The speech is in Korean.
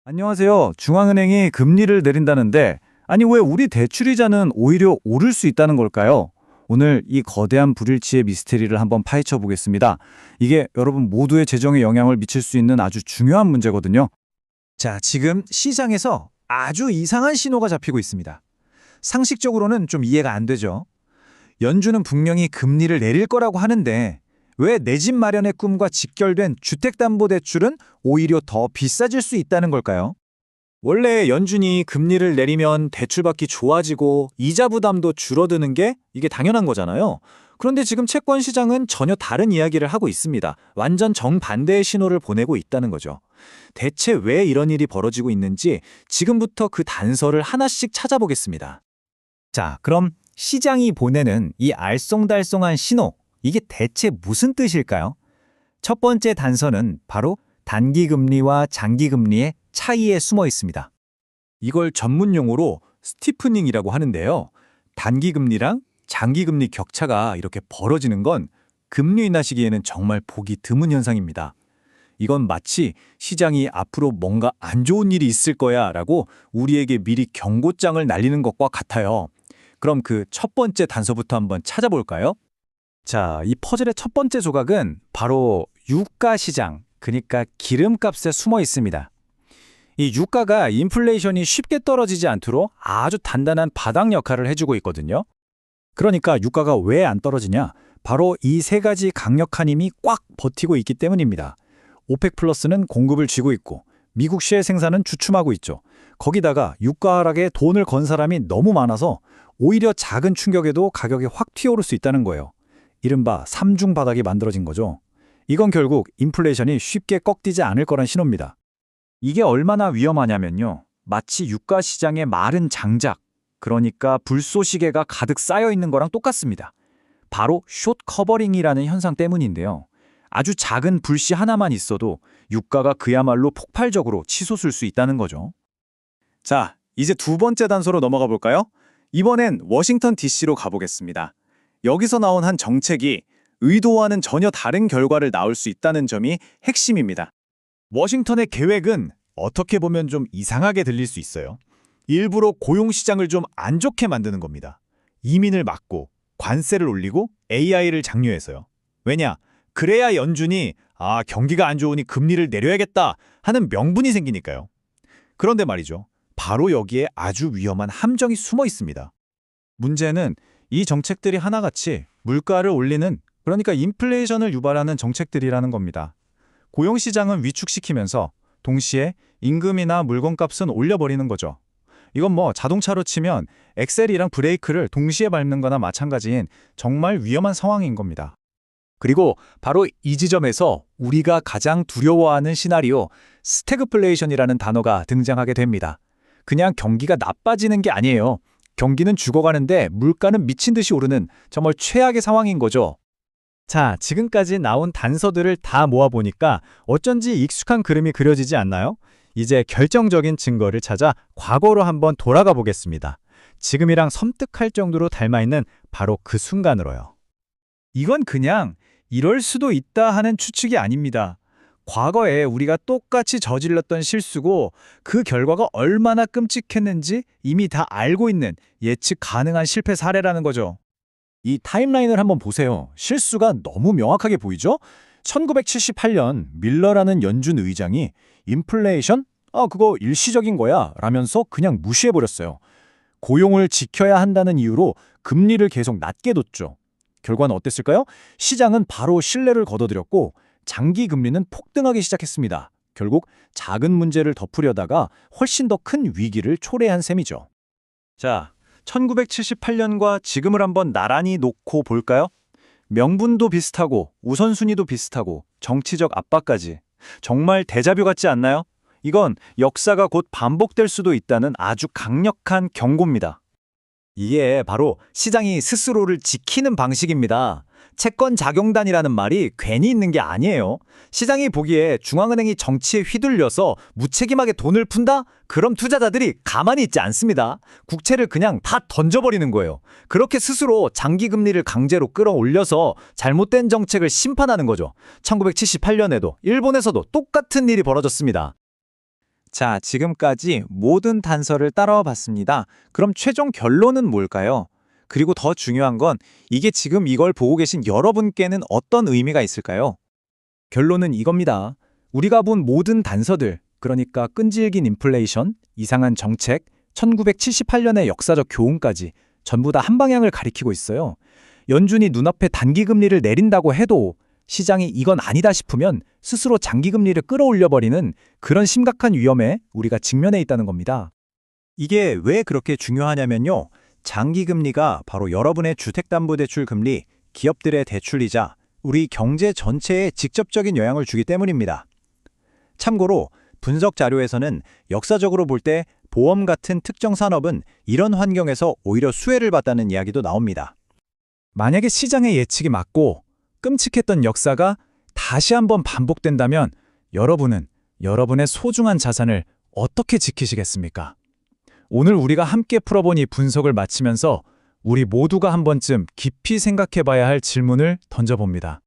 안녕하세요. 중앙은행이 금리를 내린다는데, 아니 왜 우리 대출이자는 오히려 오를 수 있다는 걸까요? 오늘 이 거대한 불일치의 미스테리를 한번 파헤쳐 보겠습니다. 이게 여러분 모두의 재정에 영향을 미칠 수 있는 아주 중요한 문제거든요. 자, 지금 시장에서 아주 이상한 신호가 잡히고 있습니다. 상식적으로는 좀 이해가 안 되죠. 연준은 분명히 금리를 내릴 거라고 하는데 왜 내 집 마련의 꿈과 직결된 주택담보대출은 오히려 더 비싸질 수 있다는 걸까요? 원래 연준이 금리를 내리면 대출받기 좋아지고 이자 부담도 줄어드는 게 이게 당연한 거잖아요. 그런데 지금 채권 시장은 전혀 다른 이야기를 하고 있습니다. 완전 정반대의 신호를 보내고 있다는 거죠. 대체 왜 이런 일이 벌어지고 있는지 지금부터 그 단서를 하나씩 찾아보겠습니다. 자, 그럼 시장이 보내는 이 알쏭달쏭한 신호, 이게 대체 무슨 뜻일까요? 첫 번째 단서는 바로 단기금리와 장기금리의 차이에 숨어 있습니다. 이걸 전문 용어로 스티프닝이라고 하는데요. 단기금리랑 장기금리 격차가 이렇게 벌어지는 건 금리 인하 시기에는 정말 보기 드문 현상입니다. 이건 마치 시장이 앞으로 뭔가 안 좋은 일이 있을 거야 라고 우리에게 미리 경고장을 날리는 것과 같아요. 그럼 그 첫 번째 단서부터 한번 찾아볼까요? 자, 이 퍼즐의 첫 번째 조각은 바로 유가 시장, 그러니까 기름값에 숨어 있습니다. 이 유가가 인플레이션이 쉽게 떨어지지 않도록 아주 단단한 바닥 역할을 해주고 있거든요. 그러니까 유가가 왜 안 떨어지냐? 바로 이 세 가지 강력한 힘이 꽉 버티고 있기 때문입니다. 오펙 플러스는 공급을 쥐고 있고 미국 셰일 생산은 주춤하고 있죠. 거기다가 유가 하락에 돈을 건 사람이 너무 많아서 오히려 작은 충격에도 가격이 확 튀어오를 수 있다는 거예요. 이른바 삼중 바닥이 만들어진 거죠. 이건 결국 인플레이션이 쉽게 꺾이지 않을 거란 신호입니다. 이게 얼마나 위험하냐면요. 마치 유가 시장의 마른 장작, 그러니까 불쏘시개가 가득 쌓여 있는 거랑 똑같습니다. 바로 숏 커버링이라는 현상 때문인데요. 아주 작은 불씨 하나만 있어도 유가가 그야말로 폭발적으로 치솟을 수 있다는 거죠. 자, 이제 두 번째 단서로 넘어가 볼까요? 이번엔 워싱턴 DC로 가보겠습니다. 여기서 나온 한 정책이 의도와는 전혀 다른 결과를 낳을 수 있다는 점이 핵심입니다. 워싱턴의 계획은 어떻게 보면 좀 이상하게 들릴 수 있어요. 일부러 고용시장을 좀 안 좋게 만드는 겁니다. 이민을 막고 관세를 올리고 AI를 장려해서요. 왜냐? 그래야 연준이 경기가 안 좋으니 금리를 내려야겠다 하는 명분이 생기니까요. 그런데 말이죠. 바로 여기에 아주 위험한 함정이 숨어 있습니다. 문제는 이 정책들이 하나같이 물가를 올리는, 그러니까 인플레이션을 유발하는 정책들이라는 겁니다. 고용시장은 위축시키면서 동시에 임금이나 물건값은 올려버리는 거죠. 이건 뭐 자동차로 치면 엑셀이랑 브레이크를 동시에 밟는 거나 마찬가지인 정말 위험한 상황인 겁니다. 그리고 바로 이 지점에서 우리가 가장 두려워하는 시나리오, 스태그플레이션이라는 단어가 등장하게 됩니다. 그냥 경기가 나빠지는 게 아니에요. 경기는 죽어가는데 물가는 미친 듯이 오르는 정말 최악의 상황인 거죠. 자, 지금까지 나온 단서들을 다 모아보니까 어쩐지 익숙한 그림이 그려지지 않나요? 이제 결정적인 증거를 찾아 과거로 한번 돌아가 보겠습니다. 지금이랑 섬뜩할 정도로 닮아있는 바로 그 순간으로요. 이건 그냥 이럴 수도 있다 하는 추측이 아닙니다. 과거에 우리가 똑같이 저질렀던 실수고 그 결과가 얼마나 끔찍했는지 이미 다 알고 있는 예측 가능한 실패 사례라는 거죠. 이 타임라인을 한번 보세요. 실수가 너무 명확하게 보이죠? 1978년 밀러라는 연준 의장이 인플레이션? 그거 일시적인 거야 라면서 그냥 무시해버렸어요. 고용을 지켜야 한다는 이유로 금리를 계속 낮게 뒀죠. 결과는 어땠을까요? 시장은 바로 신뢰를 거둬들였고 장기 금리는 폭등하기 시작했습니다. 결국 작은 문제를 덮으려다가 훨씬 더 큰 위기를 초래한 셈이죠. 자, 1978년과 지금을 한번 나란히 놓고 볼까요? 명분도 비슷하고 우선순위도 비슷하고 정치적 압박까지. 정말 데자뷰 같지 않나요? 이건 역사가 곧 반복될 수도 있다는 아주 강력한 경고입니다. 이게 바로 시장이 스스로를 지키는 방식입니다. 채권 작용단이라는 말이 괜히 있는 게 아니에요. 시장이 보기에 중앙은행이 정치에 휘둘려서 무책임하게 돈을 푼다? 그럼 투자자들이 가만히 있지 않습니다. 국채를 그냥 다 던져버리는 거예요. 그렇게 스스로 장기금리를 강제로 끌어올려서 잘못된 정책을 심판하는 거죠. 1978년에도 일본에서도 똑같은 일이 벌어졌습니다. 자, 지금까지 모든 단서를 따라와 봤습니다. 그럼 최종 결론은 뭘까요? 그리고 더 중요한 건 이게 지금 이걸 보고 계신 여러분께는 어떤 의미가 있을까요? 결론은 이겁니다. 우리가 본 모든 단서들, 그러니까 끈질긴 인플레이션, 이상한 정책, 1978년의 역사적 교훈까지 전부 다 한 방향을 가리키고 있어요. 연준이 눈앞에 단기금리를 내린다고 해도 시장이 이건 아니다 싶으면 스스로 장기금리를 끌어올려버리는 그런 심각한 위험에 우리가 직면해 있다는 겁니다. 이게 왜 그렇게 중요하냐면요. 장기금리가 바로 여러분의 주택담보대출 금리, 기업들의 대출이자 우리 경제 전체에 직접적인 영향을 주기 때문입니다. 참고로 분석 자료에서는 역사적으로 볼 때 보험 같은 특정 산업은 이런 환경에서 오히려 수혜를 봤다는 이야기도 나옵니다. 만약에 시장의 예측이 맞고 끔찍했던 역사가 다시 한번 반복된다면 여러분은 여러분의 소중한 자산을 어떻게 지키시겠습니까? 오늘 우리가 함께 풀어본 이 분석을 마치면서 우리 모두가 한 번쯤 깊이 생각해 봐야 할 질문을 던져봅니다.